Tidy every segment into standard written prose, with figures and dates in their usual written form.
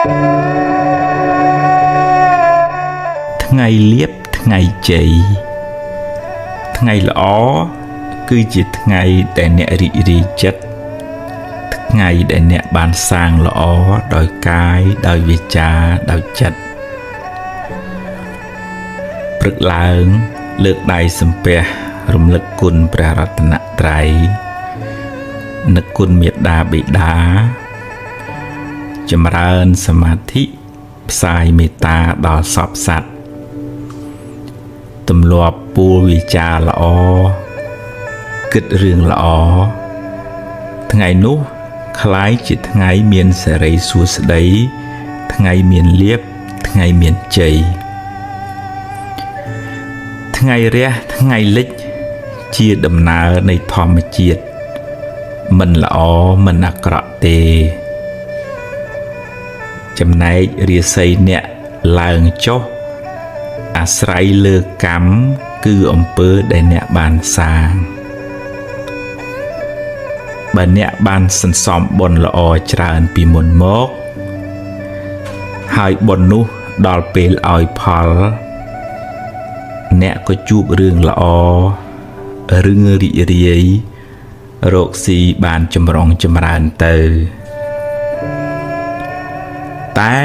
ថ្ងៃលៀបថ្ងៃជ័យថ្ងៃល្អគឺជាថ្ងៃដែលអ្នករីករាយចិត្តថ្ងៃដែលអ្នកបានសាងល្អដោយកាយដោយវាចាដោយចិត្តព្រឹកឡើងលើកដៃសំពះរំលឹកគុណព្រះរតនត្រ័យនឹកគុណមេត្តាបិតាចម្រើនសមាធិផ្សាយមេត្តាដល់សព្វសត្វទម្លាប់ពួលវិចារល្អគិតរឿងល្អថ្ងៃនោះคล้ายជាថ្ងៃមានសេរីសួស្តីថ្ងៃមានលៀបថ្ងៃមានជ័យថ្ងៃរះថ្ងៃលិចជាដំណើរនៃធម្មជាតិមិនល្អមិនអាក្រក់ទេចំណែករាសីអ្នកឡើងចុះអាស្រ័យលើកម្មគឺអំពើដែលអ្នកបានសាងបើអ្នកបានសន្សំបុណ្យល្អច្រើនពីមុនមកហើយបុណ្យនោះដល់ពេលឲ្យផលអ្នកក៏ជួបរឿងល្អរឿងរីករាយរកស៊ីបានចម្រុងចម្រើនទៅតែ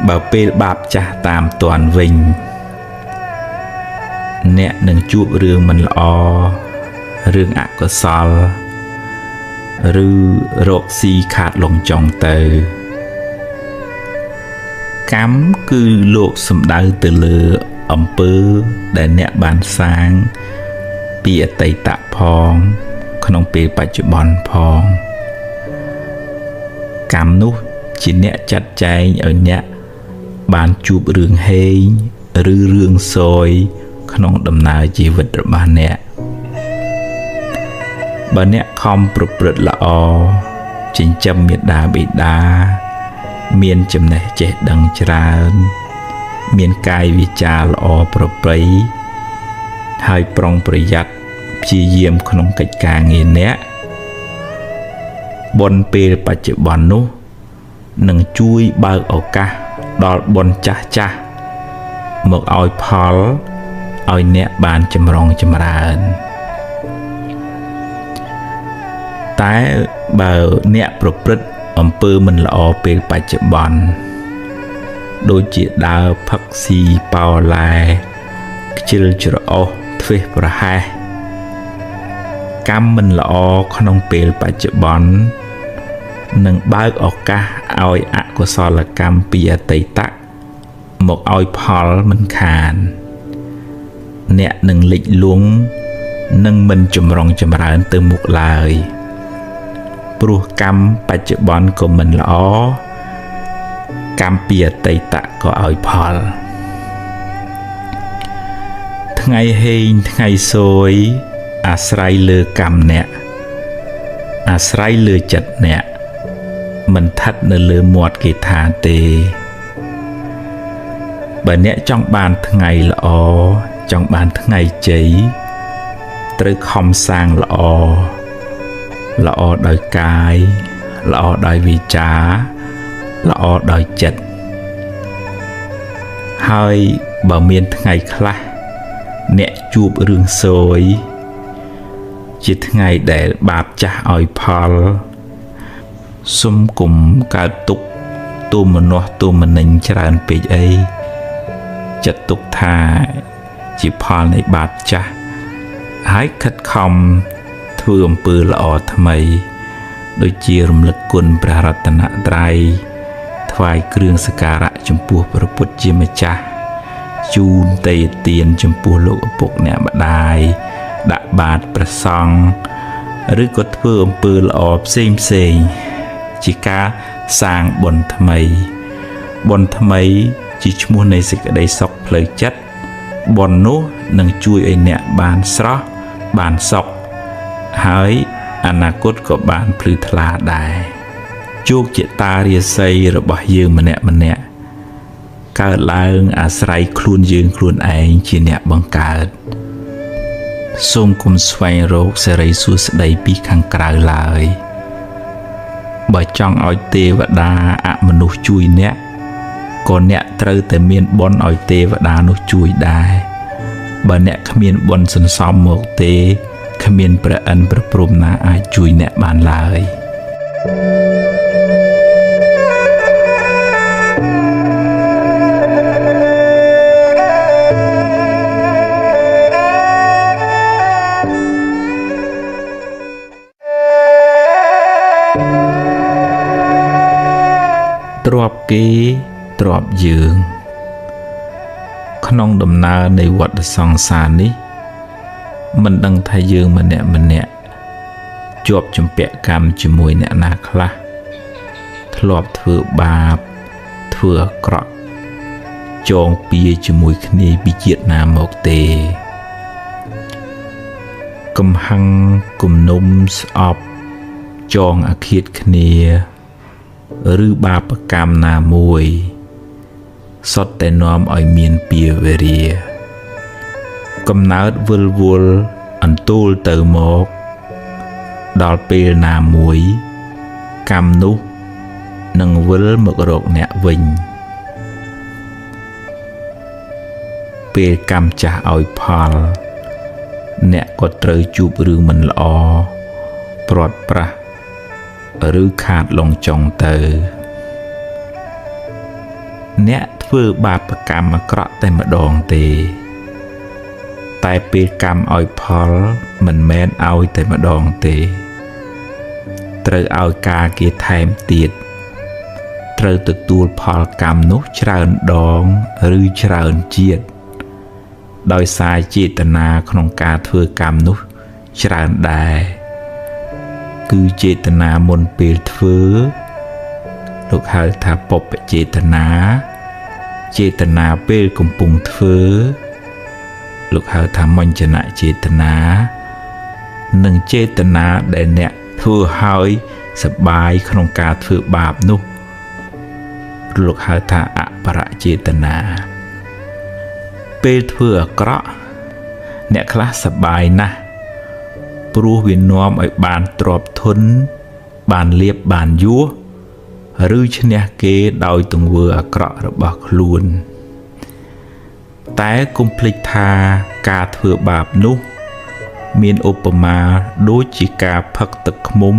បើពេលបាបចាស់តាមទាន់វិញអ្នកនឹងជួបរឿងមិនល្អរឿងអកុសលឬរកស៊ីខាតលងចង់ទៅកម្មគឺលោកសំដៅទៅលើអំពើដែលអ្នកបានសាងពីអតីតផងក្នុងពេលបច្ចុប្បន្នផងកម្មនោះជាអ្នកចាត់ចែងឲ្យអ្នកបានជួបរឿងហេងឬរឿងសោយក្នុងដំណើរជីវិតរបស់អ្នកបើអ្នកខំប្រព្រឹត្តល្អចិញ្ចឹមមេត្តាបិតាមានចំណេះចេះដឹងច្រើនមានកាយវាចាល្អប្រពៃហើយប្រុងប្រយ័ត្នព្យាយាមក្នុងកិច្ចការងារអ្នកបុណ្យពេលបច្ចុប្បន្ននោះនឹងជួយបើកឱកាសដល់បុណ្យចាស់ចាស់មកឲ្យផលឲ្យអ្នកបានចម្រុងចម្រើនតែបើអ្នកប្រព្រឹត្តអំពើមិនល្អពេលបច្ចុប្បន្នដូចជាដើរផឹកស៊ីប៉ោឡែខ្ជិលច្រអូសធ្វេសប្រហែសកម្មមិនល្អក្នុងពេលបច្ចុប្បន្ននឹងបើកឱកាសឲ្យអកុសលកម្មពីអតីតមកឲ្យផលមិនខានអ្នកនឹងលិចលង់នឹងមិនចម្រុងចម្រើនទៅមុខឡើយព្រោះកម្មបច្ចុប្បន្នក៏មិនល្អកម្មពីអតីតក៏ឲ្យផលថ្ងៃហេងថ្ងៃសោយអាស្រ័យលើកម្មអ្នកអាស្រ័យលើចិត្តអ្នកមិនស្ថិតនៅលើមាត់គេថាទេបើអ្នកចង់បានថ្ងៃល្អចង់បានថ្ងៃជ័យត្រូវខំសាងល្អល្អដោយកាយល្អដោយវាចាល្អដោយចិត្តហើយបើមានថ្ងៃខ្លះអ្នកជួបរឿងសោយជាថ្ងៃដែលបាបចាស់ឲ្យផលសុំគុំកើតទុក្ខទូមនោះទូមនិញច្រើនពេកអីចិត្តទុកថាជាផលនៃបាបចាស់ហើយខិតខំធ្វើអំពើល្អថ្មីដូចជារំលឹកគុណព្រះរតនត្រ័យថ្វាយគ្រឿងសក្ការៈចំពោះព្រះពុទ្ធជាម្ចាស់ជូនទេយ្យទានចំពោះលោកឪពុកអ្នកម្ដាយដាក់បាតព្រះសង្ឃឬក៏ធ្វើអំពើល្អផ្សេងជាការសាងបុណ្យថ្មីបុណ្យថ្មីជាឈ្មោះនៃសេចក្តីសុខផ្លូវចិត្តបុណ្យនោះនឹងជួយឲ្យអ្នកបានស្រស់បានសុខហើយអនាគតក៏បានភ្លឺថ្លាដែរជោគជតារាសីរបស់យើងម្នាក់កើតឡើងអាស្រ័យខ្លួនយើងខ្លួនឯងជាអ្នកបង្កើតសូមគុំស្វែងរកសេរីសួស្តីពីខាងក្រៅឡើយបើចង់ឲ្យទេវតាអមនុស្សជួយអ្នក ក៏អ្នកត្រូវតែមានបុណ្យឲ្យទេវតានោះជួយដែរបើអ្នកគ្មានបុណ្យសន្សំមកទេគ្មានព្រះអិនព្រះព្រហ្មណាអាចជួយអ្នកបានឡើយទ្រព្យគេទ្រព្យយើងក្នុងដំណើរនៃវដ្តសង្សារនេះមិនដឹងថាយើងម្នាក់ជាប់ជំពាក់កម្មជាមួយអ្នកណាខ្លះធ្លាប់ធ្វើបាបធ្វើអាក្រក់ចងពៀជាមួយគ្នាពីជាតិណាមកទេកំហឹងគំនុំស្អប់ចងអាឃាតគ្នាឬបាបកម្មណាមួយសុទ្ធតែនាំឲ្យមានពៀវេរាកំណើតវិលវល់អន្ទូលទៅមកដល់ពេលណាមួយកម្មនោះនឹងវិលមករកអ្នកវិញពេលកម្មចាស់ឲ្យផលអ្នកក៏ត្រូវជួបរឿងមិនល្អព្រាត់ប្រាសឬខាតលងចុងទៅអ្នកធ្វើបាបកម្មអាក្រក់តែម្ដងទេតែពេលកម្មឲ្យផលមិនមែនឲ្យតែម្ដងទេត្រូវឲ្យការគេថែមទៀតត្រូវទទួលផលកម្មនោះច្រើនដងឬច្រើនជាតិដោយសារចេតនាក្នុងការធ្វើកម្មនោះច្រើនដែរគឺចេតនាមុនពេលធ្វើលោកហៅថាពុព្វចេតនាចេតនាពេលកំពុងធ្វើលោកហៅថាមញ្ញនចេតនានិងចេតនាដែលអ្នកធ្វើឲ្យសប្បាយក្នុងការធ្វើបាបនោះលោកហៅថាអបរចេតនាពេលធ្វើអាក្រក់អ្នកខ្លះសប្បាយណាស់ព្រោះវានាំឲ្យបានទ្រព្យធនបានលៀបបានយសឬឈ្នះគេដោយទង្វើអាក្រក់របស់ខ្លួនតែកុំភ្លេចថាការធ្វើបាបនោះមានឧបមាដូចជាការផឹកទឹកឃ្មុំ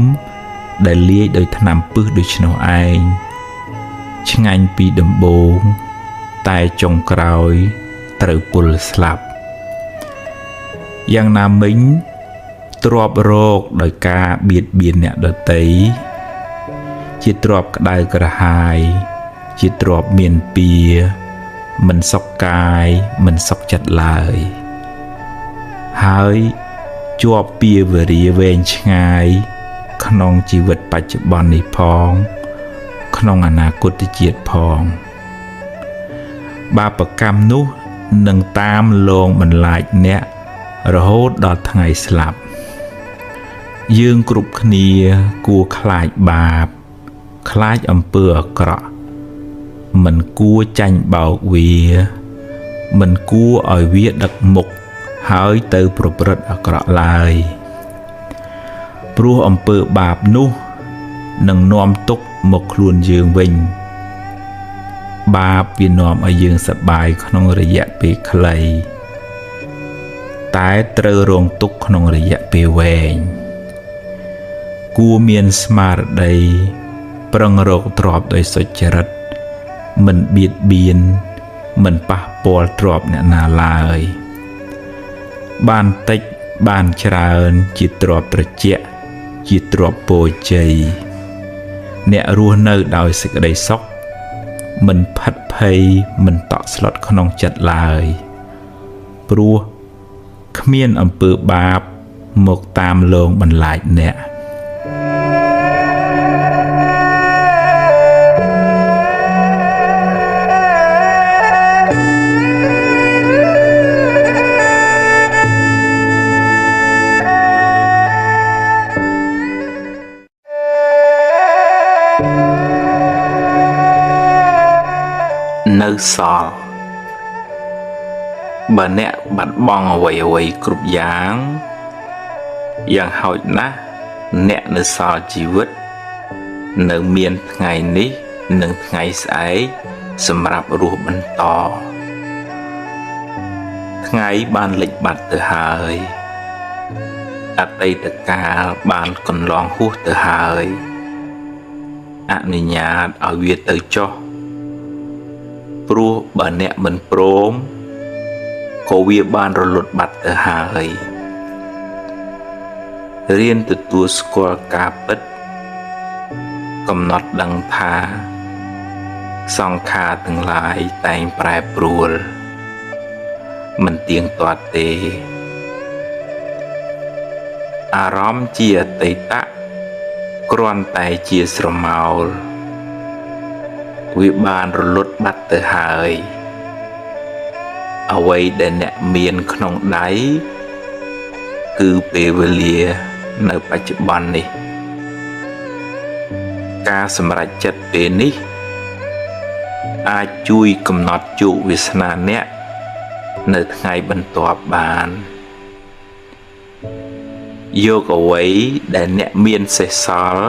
ដែលលាយដោយថ្នាំពិសដូច្នោះឯងឆ្ងាញ់ពីដំបូងតែចុងក្រោយត្រូវពុលស្លាប់យ៉ាងណាមិញទ្រព្យរកដោយការបៀតបៀនអ្នកដទៃជាទ្រព្យក្តៅក្រហាយជាទ្រព្យមានពៀមិនសុខកាយមិនសុខចិត្តឡើយហើយជាប់ពៀវរាវែងឆ្ងាយក្នុងជីវិតបច្ចុប្បន្ននេះផងក្នុងអនាគតជាតិផងបាបកម្មនោះនឹងតាមលងបន្លាចអ្នករហូតដល់ថ្ងៃស្លាប់យើងគ្រប់គ្នាគួរខ្លាចបាបខ្លាចអំពើអាក្រក់មិនគួរចាញ់បោកវាមិនគួរឲ្យវាដឹកមុខហើយទៅប្រព្រឹត្តអាក្រក់ឡើយព្រោះអំពើបាបនោះនឹងនាំទុក្ខមកខ្លួនយើងវិញបាបវានាំឲ្យយើងសប្បាយក្នុងរយៈពេលខ្លីតែត្រូវរងទុក្ខក្នុងរយៈពេលវែងគួរមានស្មារតីប្រឹងរកទ្រព្យដោយសុចរិតមិនបៀតបៀនមិនប៉ះពាល់ទ្រព្យអ្នកណាឡើយបានតិចបានច្រើនជាទ្រព្យត្រជាក់ជាទ្រព្យពរជ័យអ្នករស់នៅដោយសេចក្តីសុខមិនផិតភ័យមិនតក់ស្លុតក្នុងចិត្តឡើយព្រោះគ្មានអំពើបាបមកតាមលងបន្លាចអ្នកនៅសល់បើអ្នកបាត់បង់អ្វីគ្រប់យ៉ាងហោចណាស់អ្នកនៅសល់ជីវិតនៅមានថ្ងៃនេះនិងថ្ងៃស្អែក សម្រាប់រស់បន្តថ្ងៃបានលិចបាត់ទៅហើយអតីតកាលបានកន្លងហួសទៅហើយអនុញ្ញាតឲ្យវាទៅចុះព្រោះបើអ្នកមិនព្រមក៏វាបានរលត់បាត់ទៅហើយរៀនទទួលស្គាល់ការពិតកំណត់ដឹងថាសង្ខារទាំងឡាយតែងប្រែប្រួលមិនទៀងទាត់ទេអារម្មណ៍ជាអតីតៈគ្រាន់តែជាស្រមោលវាបានរលត់បាត់ទៅហើយអ្វីដែលអ្នកមានក្នុងដៃគឺពេលវេលានៅបច្ចុប្បន្ននេះការសម្រេចចិត្តពេលនេះអាចជួយកំណត់ជោគវាសនាអ្នកនៅថ្ងៃបន្ទាប់បានយកអ្វីដែលអ្នកមានសេសសល់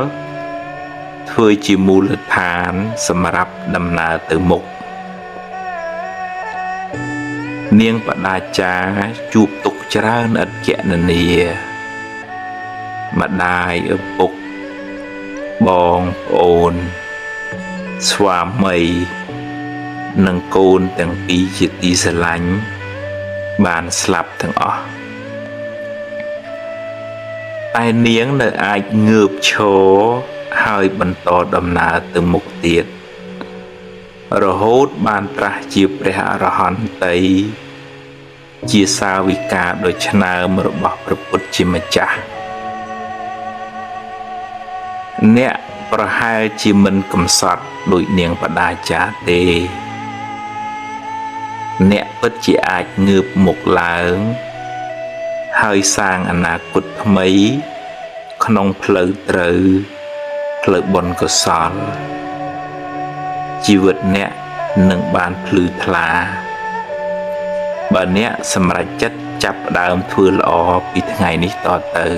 ធ្វើជាមូលដ្ឋានសម្រាប់ដំណើរទៅមុខនាងបដាចាជួបទុកច្រើនឥតគណនាម្ដាយឪពុកបងប្អូនស្វាមីនិងកូនទាំងពីរជាទីស្រឡាញ់បានស្លាប់ទាំងអស់តែនាងនៅអាចងើបឈរហើយបន្តដំណើរទៅមុខទៀតរហូតបានត្រាស់ជាព្រះអរហន្តីជាសាវិកាដ៏ឆ្នើមរបស់ព្រះពុទ្ធជាម្ចាស់អ្នកប្រហែលជាមិនកំសត់ដូចនាងបដាចាទេអ្នកពិតជាអាចងើបមុខឡើងហើយសាងអនាគតថ្មីក្នុងផ្លូវត្រូវផ្លូវបុណ្យកុសលជីវិតអ្នកនឹងបានភ្លឺថ្លាបើអ្នកសម្រេចចិត្តចាប់ផ្ដើមធ្វើល្អពីថ្ងៃនេះតទៅ